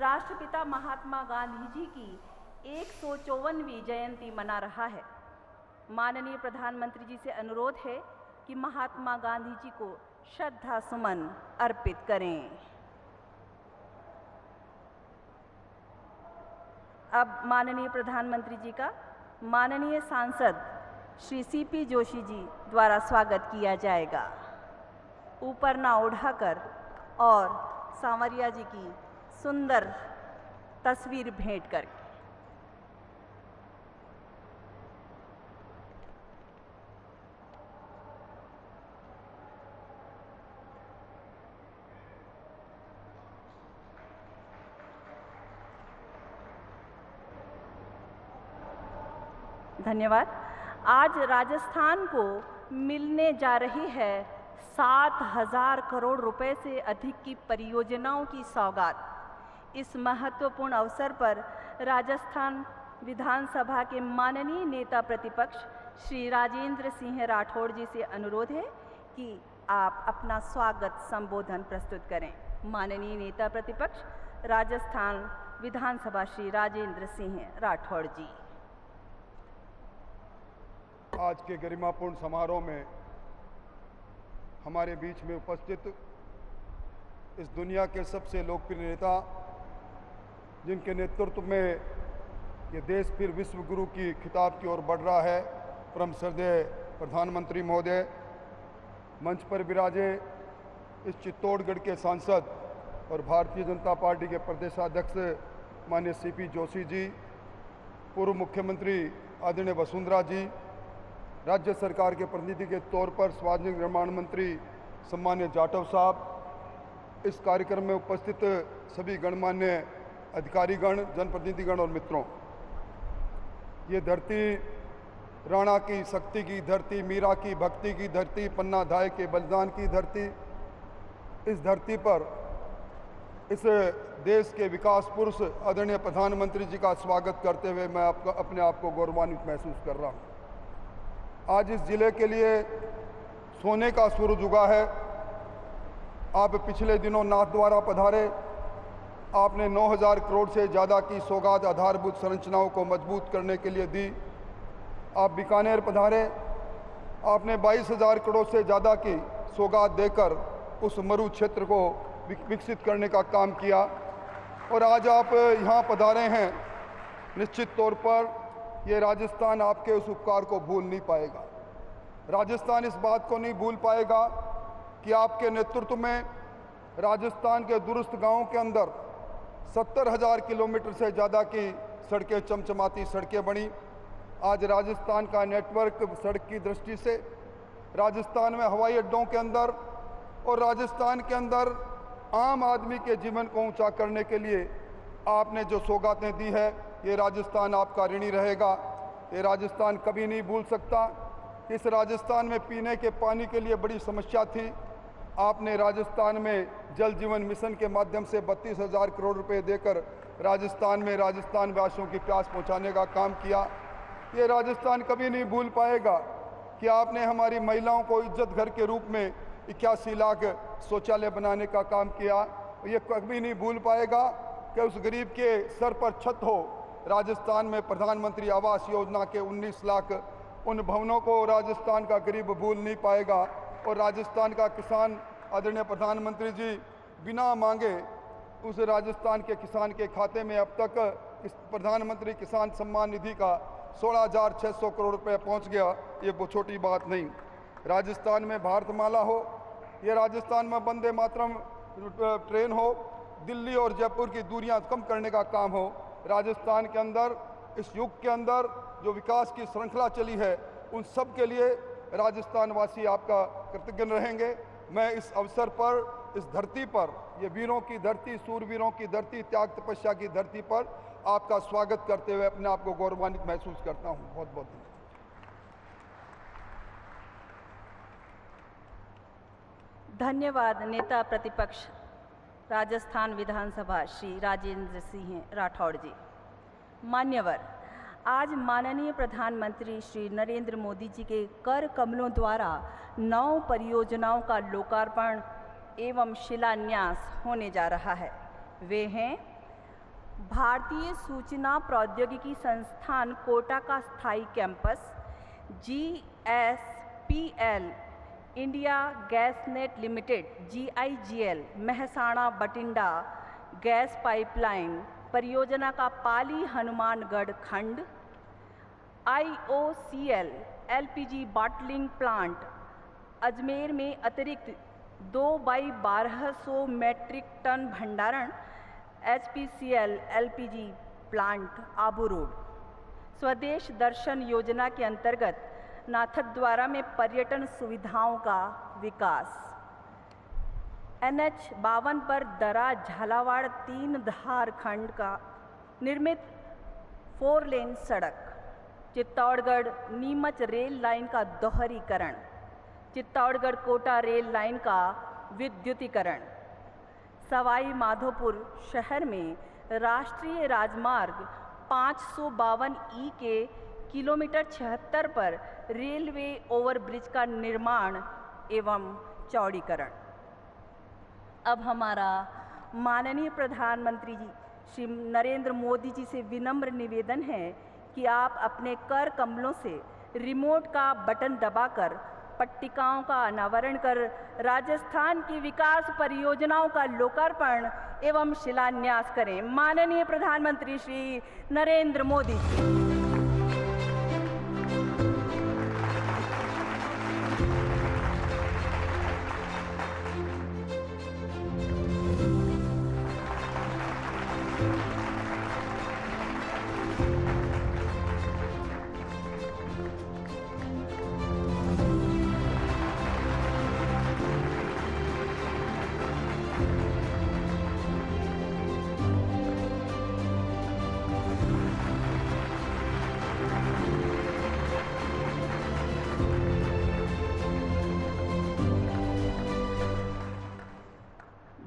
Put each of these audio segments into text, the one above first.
राष्ट्रपिता महात्मा गांधी जी की 154वीं जयंती मना रहा है। माननीय प्रधानमंत्री जी से अनुरोध है कि महात्मा गांधी जी को श्रद्धा सुमन अर्पित करें। अब माननीय प्रधानमंत्री जी का माननीय सांसद श्री सीपी जोशी जी द्वारा स्वागत किया जाएगा। ऊपर ना उठाकर और सांवरिया जी की सुंदर तस्वीर भेंट करके। धन्यवाद। आज राजस्थान को मिलने जा रही है 7,000 करोड़ रुपए से अधिक की परियोजनाओं की सौगात। इस महत्वपूर्ण अवसर पर राजस्थान विधानसभा के माननीय नेता प्रतिपक्ष श्री राजेंद्र सिंह राठौड़ जी से अनुरोध है कि आप अपना स्वागत संबोधन प्रस्तुत करें। माननीय नेता प्रतिपक्ष राजस्थान विधानसभा श्री राजेंद्र सिंह राठौड़ जी। आज के गरिमापूर्ण समारोह में हमारे बीच में उपस्थित इस दुनिया के सबसे लोकप्रिय नेता, जिनके नेतृत्व में ये देश फिर विश्व गुरु की खिताब की ओर बढ़ रहा है, परम श्रद्धेय प्रधानमंत्री महोदय, मंच पर विराजे इस चित्तौड़गढ़ के सांसद और भारतीय जनता पार्टी के प्रदेशाध्यक्ष माननीय सीपी जोशी जी, पूर्व मुख्यमंत्री आदरणीय वसुंधरा जी, राज्य सरकार के प्रतिनिधि के तौर पर सार्वजनिक निर्माण मंत्री सम्मान्य जाटव साहब, इस कार्यक्रम में उपस्थित सभी गणमान्य अधिकारीगण, जनप्रतिनिधिगण और मित्रों, ये धरती राणा की शक्ति की धरती, मीरा की भक्ति की धरती, पन्ना धाय के बलिदान की धरती, इस धरती पर इस देश के विकास पुरुष आदरणीय प्रधानमंत्री जी का स्वागत करते हुए मैं अपने आप को गौरवान्वित महसूस कर रहा हूँ। आज इस जिले के लिए सोने का सूरज उगा है। आप पिछले दिनों नाथद्वारा पधारे, आपने 9,000 करोड़ से ज़्यादा की सौगात आधारभूत संरचनाओं को मजबूत करने के लिए दी। आप बीकानेर पधारे, आपने 22,000 करोड़ से ज़्यादा की सौगात देकर उस मरु क्षेत्र को विकसित करने का काम किया। और आज आप यहाँ पधारे हैं, निश्चित तौर पर ये राजस्थान आपके उस उपकार को भूल नहीं पाएगा। राजस्थान इस बात को नहीं भूल पाएगा कि आपके नेतृत्व में राजस्थान के दूरस्थ गांवों के अंदर 70,000 किलोमीटर से ज़्यादा की सड़कें, चमचमाती सड़कें बनी। आज राजस्थान का नेटवर्क सड़क की दृष्टि से राजस्थान में हवाई अड्डों के अंदर और राजस्थान के अंदर आम आदमी के जीवन को ऊंचा करने के लिए आपने जो सौगातें दी है, ये राजस्थान आपका ऋणी रहेगा। ये राजस्थान कभी नहीं भूल सकता। इस राजस्थान में पीने के पानी के लिए बड़ी समस्या थी। आपने राजस्थान में जल जीवन मिशन के माध्यम से 32,000 करोड़ रुपए देकर राजस्थान में राजस्थान वासियों की प्यास पहुंचाने का काम किया। ये राजस्थान कभी नहीं भूल पाएगा कि आपने हमारी महिलाओं को इज्जत घर के रूप में 81 लाख शौचालय बनाने का काम किया। ये कभी नहीं भूल पाएगा कि उस गरीब के सर पर छत हो। राजस्थान में प्रधानमंत्री आवास योजना के 19 लाख उन भवनों को राजस्थान का गरीब भूल नहीं पाएगा। और राजस्थान का किसान आदरणीय प्रधानमंत्री जी बिना मांगे उस राजस्थान के किसान के खाते में अब तक इस प्रधानमंत्री किसान सम्मान निधि का 16,600 करोड़ रुपए पहुंच गया। ये वो छोटी बात नहीं। राजस्थान में भारतमाला हो, ये राजस्थान में वंदे मातरम ट्रेन हो, दिल्ली और जयपुर की दूरियां कम करने का काम हो। राजस्थान के अंदर इस युग के अंदर जो विकास की श्रृंखला चली है, उन सब के लिए राजस्थान वासी आपका कृतज्ञ रहेंगे। मैं इस अवसर पर, इस धरती पर, ये वीरों की धरती, सूरवीरों की धरती, त्याग तपस्या की धरती पर आपका स्वागत करते हुए अपने आप को गौरवान्वित महसूस करता हूँ। बहुत बहुत धन्यवाद नेता प्रतिपक्ष राजस्थान विधानसभा श्री राजेंद्र सिंह राठौड़ जी। मान्यवर, आज माननीय प्रधानमंत्री श्री नरेंद्र मोदी जी के कर कमलों द्वारा 9 परियोजनाओं का लोकार्पण एवं शिलान्यास होने जा रहा है। वे हैं भारतीय सूचना प्रौद्योगिकी संस्थान कोटा का स्थायी campus, GSPL India gas net limited GIGL Mehsana Bathinda gas pipeline परियोजना का पाली हनुमानगढ़ खंड, IOCL LPG bottling plant Ajmer में अतिरिक्त 2/1200 मैट्रिक टन भंडारण, HPCL LPG plant Abu road. स्वदेश दर्शन योजना के अंतर्गत नाथद्वारा में पर्यटन सुविधाओं का विकास, NH 52 पर दरा झालावाड़ 3 धार खंड का निर्मित 4 लेन सड़क, चित्तौड़गढ़ नीमच रेल लाइन का दोहरीकरण, चित्तौड़गढ़ कोटा रेल लाइन का विद्युतीकरण, सवाई माधोपुर शहर में राष्ट्रीय राजमार्ग 552E के किलोमीटर 76 पर रेलवे ओवरब्रिज का निर्माण एवं चौड़ीकरण। अब हमारा माननीय प्रधानमंत्री जी श्री नरेंद्र मोदी जी से विनम्र निवेदन है कि आप अपने कर कमलों से रिमोट का बटन दबाकर पट्टिकाओं का अनावरण कर राजस्थान की विकास परियोजनाओं का लोकार्पण एवं शिलान्यास करें। माननीय प्रधानमंत्री श्री नरेंद्र मोदी जी।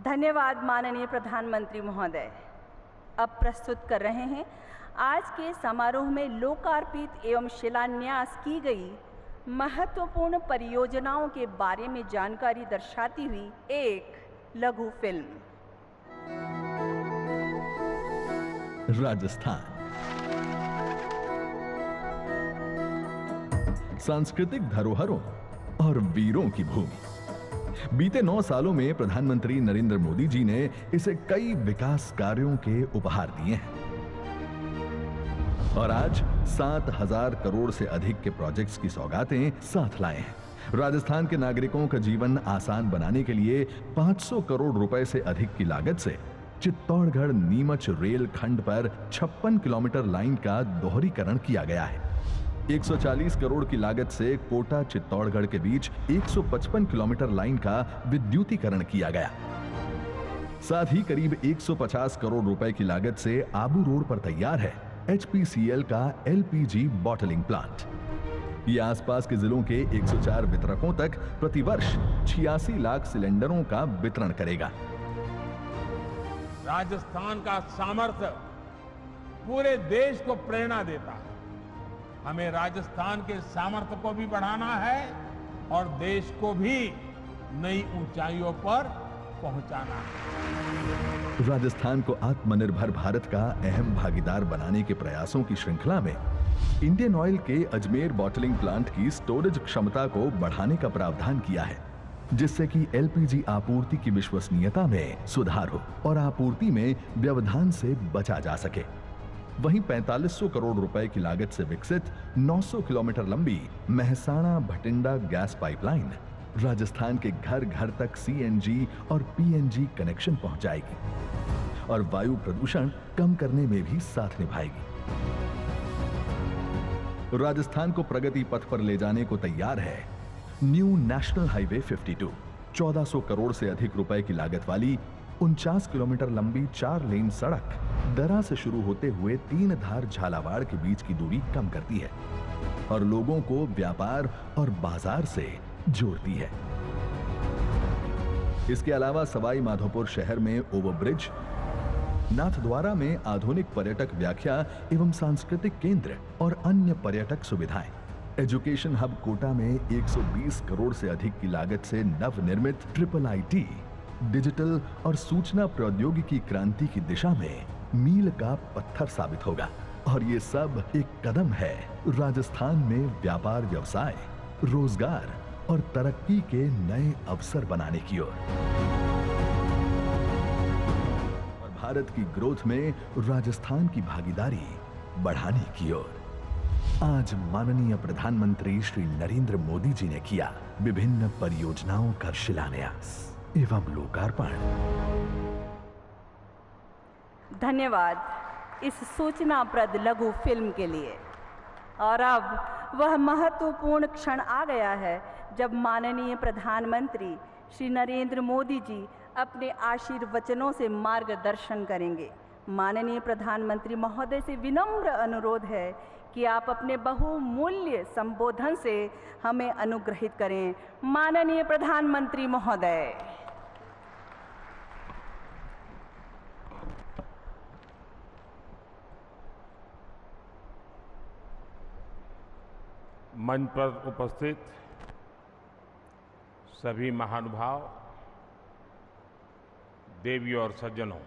धन्यवाद माननीय प्रधानमंत्री महोदय। अब प्रस्तुत कर रहे हैं आज के समारोह में लोकार्पित एवं शिलान्यास की गई महत्वपूर्ण परियोजनाओं के बारे में जानकारी दर्शाती हुई एक लघु फिल्म। राजस्थान सांस्कृतिक धरोहरों और वीरों की भूमि। बीते 9 सालों में प्रधानमंत्री नरेंद्र मोदी जी ने इसे कई विकास कार्यों के उपहार दिए हैं और आज 7,000 करोड़ से अधिक के प्रोजेक्ट्स की सौगातें साथ लाए हैं। राजस्थान के नागरिकों का जीवन आसान बनाने के लिए 500 करोड़ रुपए से अधिक की लागत से चित्तौड़गढ़ नीमच रेल खंड पर 56 किलोमीटर लाइन का दोहरीकरण किया गया है। 140 करोड़ की लागत से कोटा चित्तौड़गढ़ के बीच 155 किलोमीटर लाइन का विद्युतीकरण किया गया। साथ ही करीब 150 करोड़ रुपए की लागत से आबू रोड पर तैयार है HPCL का LPG बॉटलिंग प्लांट। ये आसपास के जिलों के 104 वितरकों तक प्रतिवर्ष 86 लाख सिलेंडरों का वितरण करेगा। राजस्थान का सामर्थ्य पूरे देश को प्रेरणा देता है। हमें राजस्थान के सामर्थ्य को भी बढ़ाना है और देश को भी नई ऊंचाइयों पर पहुंचाना है। राजस्थान को आत्मनिर्भर भारत का अहम भागीदार बनाने के प्रयासों की श्रृंखला में इंडियन ऑयल के अजमेर बॉटलिंग प्लांट की स्टोरेज क्षमता को बढ़ाने का प्रावधान किया है, जिससे कि LPG आपूर्ति की विश्वसनीयता में सुधार हो और आपूर्ति में व्यवधान से बचा जा सके। वहीं 4500 करोड़ रुपए की लागत से विकसित 900 किलोमीटर लंबी मेहसाणा बठिंडा गैस पाइपलाइन राजस्थान के घर घर तक CNG और PNG कनेक्शन पहुंचाएगी और वायु प्रदूषण कम करने में भी साथ निभाएगी। राजस्थान को प्रगति पथ पर ले जाने को तैयार है न्यू नेशनल हाईवे 52, 1400 करोड़ से अधिक रुपए की लागत वाली 49 किलोमीटर लंबी 4 लेन सड़क दरा से शुरू होते हुए 3 धार झालावाड़ के बीच की दूरी कम करती है और लोगों को व्यापार और बाजार से जोड़ती है। इसके अलावा सवाई माधोपुर शहर में ओवरब्रिज, नाथद्वारा में आधुनिक पर्यटक व्याख्या एवं सांस्कृतिक केंद्र और अन्य पर्यटक सुविधाएं, एजुकेशन हब कोटा में 120 करोड़ से अधिक की लागत से नवनिर्मित IIIT डिजिटल और सूचना प्रौद्योगिकी क्रांति की दिशा में मील का पत्थर साबित होगा। और ये सब एक कदम है राजस्थान में व्यापार, व्यवसाय, रोजगार और तरक्की के नए अवसर बनाने की ओर, और भारत की ग्रोथ में राजस्थान की भागीदारी बढ़ाने की ओर। आज माननीय प्रधानमंत्री श्री नरेंद्र मोदी जी ने किया विभिन्न परियोजनाओं का शिलान्यास एवं लोकार्पण। धन्यवाद इस सूचनाप्रद लघु फिल्म के लिए। और अब वह महत्वपूर्ण क्षण आ गया है जब माननीय प्रधानमंत्री श्री नरेंद्र मोदी जी अपने आशीर्वचनों से मार्गदर्शन करेंगे। माननीय प्रधानमंत्री महोदय से विनम्र अनुरोध है कि आप अपने बहुमूल्य संबोधन से हमें अनुग्रहित करें। माननीय प्रधानमंत्री महोदय। मंच पर उपस्थित सभी महानुभाव, देवियों और सज्जनों,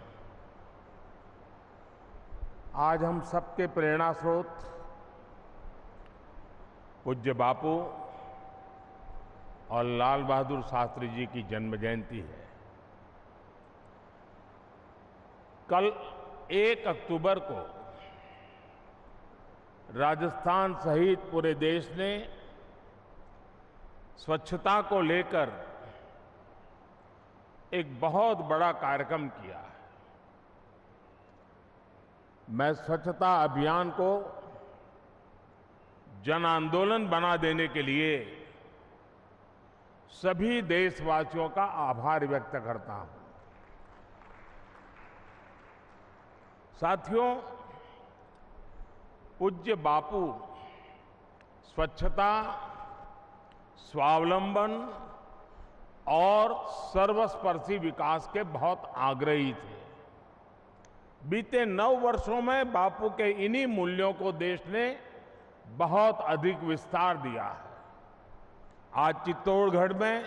आज हम सबके प्रेरणा स्रोत पूज्य बापू और लाल बहादुर शास्त्री जी की जन्म जयंती है। कल 1 अक्टूबर को राजस्थान सहित पूरे देश ने स्वच्छता को लेकर एक बहुत बड़ा कार्यक्रम किया है। मैं स्वच्छता अभियान को जन आंदोलन बना देने के लिए सभी देशवासियों का आभार व्यक्त करता हूं। साथियों, पूज्य बापू स्वच्छता, स्वावलंबन और सर्वस्पर्शी विकास के बहुत आग्रही थे। बीते 9 वर्षों में बापू के इन्हीं मूल्यों को देश ने बहुत अधिक विस्तार दिया है। आज चित्तौड़गढ़ में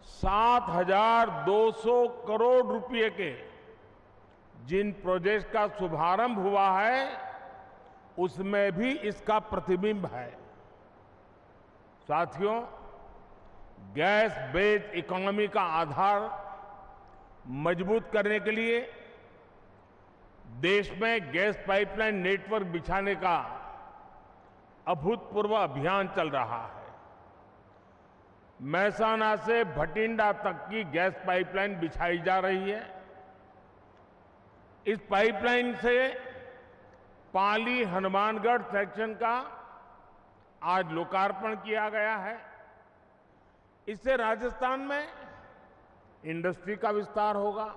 7,200 करोड़ रुपए के जिन प्रोजेक्ट का शुभारंभ हुआ है, उसमें भी इसका प्रतिबिंब है। साथियों, गैस बेस्ड इकोनॉमी का आधार मजबूत करने के लिए देश में गैस पाइपलाइन नेटवर्क बिछाने का अभूतपूर्व अभियान चल रहा है। मेहसाना से भटिंडा तक की गैस पाइपलाइन बिछाई जा रही है। इस पाइपलाइन से पाली हनुमानगढ़ सेक्शन का आज लोकार्पण किया गया है। इससे राजस्थान में इंडस्ट्री का विस्तार होगा,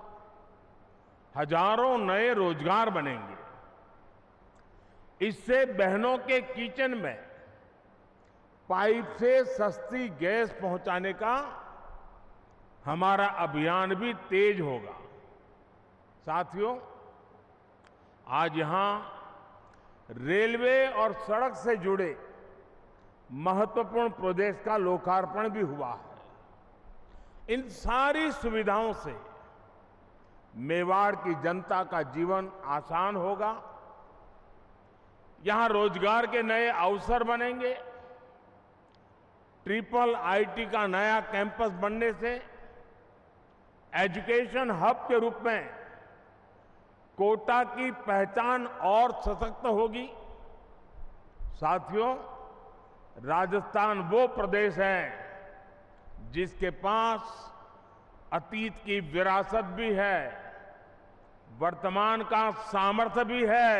हजारों नए रोजगार बनेंगे। इससे बहनों के किचन में पाइप से सस्ती गैस पहुंचाने का हमारा अभियान भी तेज होगा। साथियों, आज यहां रेलवे और सड़क से जुड़े महत्वपूर्ण प्रोजेक्ट का लोकार्पण भी हुआ है। इन सारी सुविधाओं से मेवाड़ की जनता का जीवन आसान होगा, यहां रोजगार के नए अवसर बनेंगे। ट्रिपल आईटी का नया कैंपस बनने से एजुकेशन हब के रूप में कोटा की पहचान और सशक्त होगी। साथियों, राजस्थान वो प्रदेश है जिसके पास अतीत की विरासत भी है, वर्तमान का सामर्थ्य भी है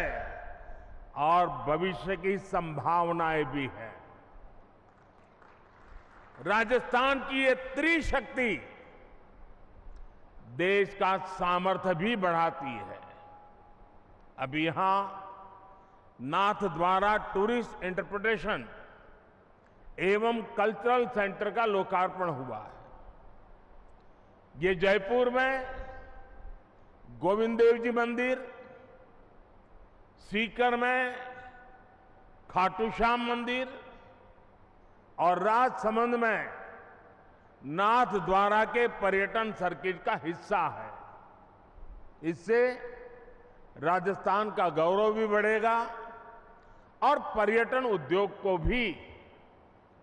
और भविष्य की संभावनाएं भी है। राजस्थान की ये त्रिशक्ति देश का सामर्थ्य भी बढ़ाती है। अभी यहां नाथद्वारा टूरिस्ट इंटरप्रिटेशन एवं कल्चरल सेंटर का लोकार्पण हुआ है। ये जयपुर में गोविंद देव जी मंदिर, सीकर में खाटू श्याम मंदिर और राजसमंद में नाथद्वारा के पर्यटन सर्किट का हिस्सा है। इससे राजस्थान का गौरव भी बढ़ेगा और पर्यटन उद्योग को भी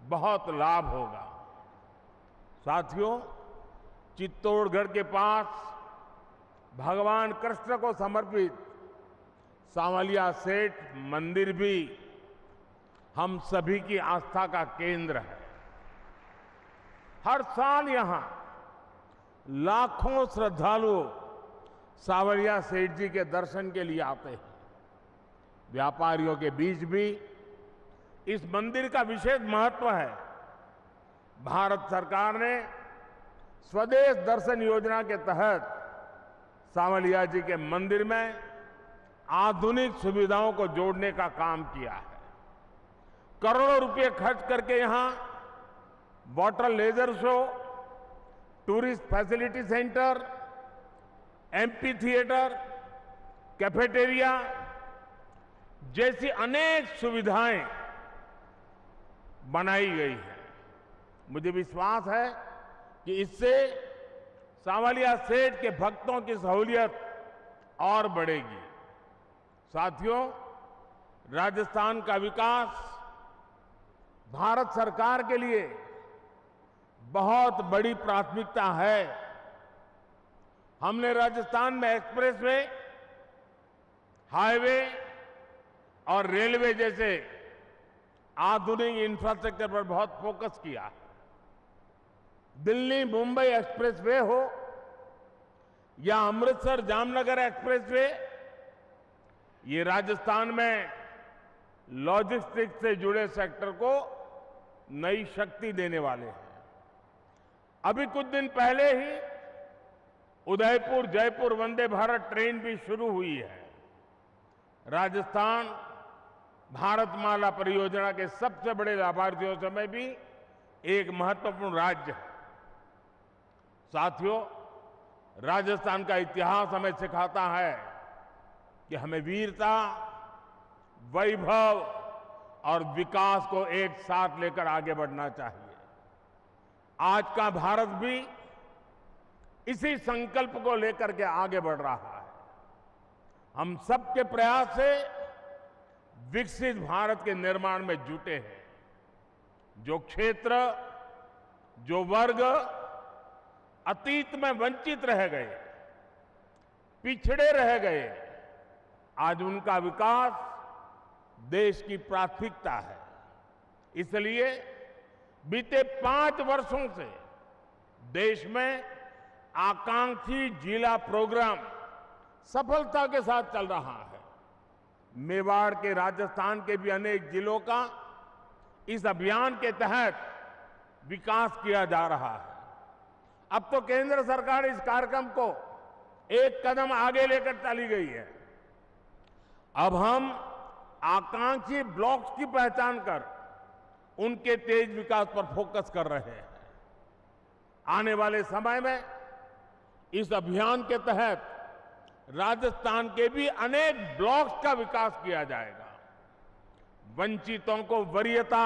बहुत लाभ होगा। साथियों, चित्तौड़गढ़ के पास भगवान कृष्ण को समर्पित सांवलिया सेठ मंदिर भी हम सभी की आस्था का केंद्र है। हर साल यहां लाखों श्रद्धालु सांवलिया सेठ जी के दर्शन के लिए आते हैं। व्यापारियों के बीच भी इस मंदिर का विशेष महत्व है। भारत सरकार ने स्वदेश दर्शन योजना के तहत सांवलिया जी के मंदिर में आधुनिक सुविधाओं को जोड़ने का काम किया है। करोड़ों रुपए खर्च करके यहां water laser show, tourist facility centre, amphitheatre, cafeteria जैसी अनेक सुविधाएं बनाई गई है। मुझे विश्वास है कि इससे सांवलिया सेठ के भक्तों की सहूलियत और बढ़ेगी। साथियों, राजस्थान का विकास भारत सरकार के लिए बहुत बड़ी प्राथमिकता है। हमने राजस्थान में एक्सप्रेसवे, हाईवे और रेलवे जैसे आधुनिक इंफ्रास्ट्रक्चर पर बहुत फोकस किया है। दिल्ली मुंबई एक्सप्रेसवे हो या अमृतसर जामनगर एक्सप्रेसवे, ये राजस्थान में लॉजिस्टिक्स से जुड़े सेक्टर को नई शक्ति देने वाले हैं। अभी कुछ दिन पहले ही उदयपुर जयपुर वंदे भारत ट्रेन भी शुरू हुई है। राजस्थान भारतमाला परियोजना के सबसे बड़े लाभार्थियों में भी एक महत्वपूर्ण राज्य है। साथियों, राजस्थान का इतिहास हमें सिखाता है कि हमें वीरता, वैभव और विकास को एक साथ लेकर आगे बढ़ना चाहिए। आज का भारत भी इसी संकल्प को लेकर के आगे बढ़ रहा है। हम सबके प्रयास से विकसित भारत के निर्माण में जुटे हैं। जो क्षेत्र, जो वर्ग अतीत में वंचित रह गए, पिछड़े रह गए, आज उनका विकास देश की प्राथमिकता है। इसलिए बीते 5 वर्षों से देश में आकांक्षी जिला प्रोग्राम सफलता के साथ चल रहा है। मेवाड़ के, राजस्थान के भी अनेक जिलों का इस अभियान के तहत विकास किया जा रहा है। अब तो केंद्र सरकार इस कार्यक्रम को एक कदम आगे लेकर चली गई है। अब हम आकांक्षी ब्लॉक्स की पहचान कर उनके तेज विकास पर फोकस कर रहे हैं। आने वाले समय में इस अभियान के तहत राजस्थान के भी अनेक ब्लॉक्स का विकास किया जाएगा। वंचितों को वरीयता,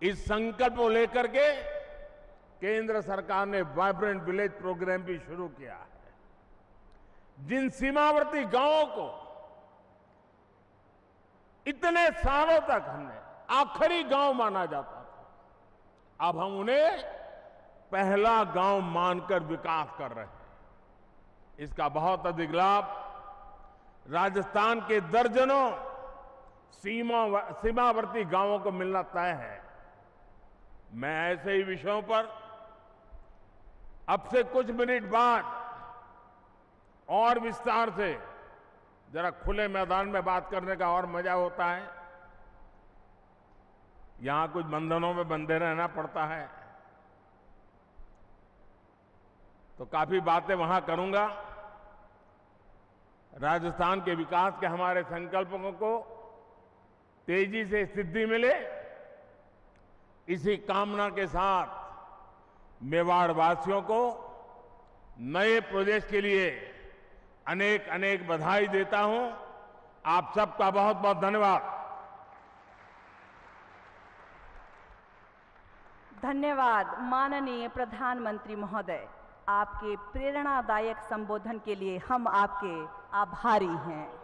इस संकल्प को लेकर के केंद्र सरकार ने वाइब्रेंट विलेज प्रोग्राम भी शुरू किया है। जिन सीमावर्ती गांवों को इतने सालों तक हमने आखिरी गांव माना जाता था, अब हम उन्हें पहला गांव मानकर विकास कर रहे हैं। इसका बहुत अधिक लाभ राजस्थान के दर्जनों सीमावर्ती गांवों को मिलना तय है। मैं ऐसे ही विषयों पर अब से कुछ मिनट बाद और विस्तार से, जरा खुले मैदान में बात करने का और मजा होता है। यहां कुछ बंधनों में बंधे रहना पड़ता है, तो काफी बातें वहां करूंगा। राजस्थान के विकास के हमारे संकल्पों को तेजी से सिद्धि मिले, इसी कामना के साथ मेवाड़ वासियों को नए प्रोजेक्ट के लिए अनेक अनेक बधाई देता हूं। आप सबका बहुत बहुत धन्यवाद। धन्यवाद माननीय प्रधानमंत्री महोदय। आपके प्रेरणादायक संबोधन के लिए हम आपके आभारी हैं।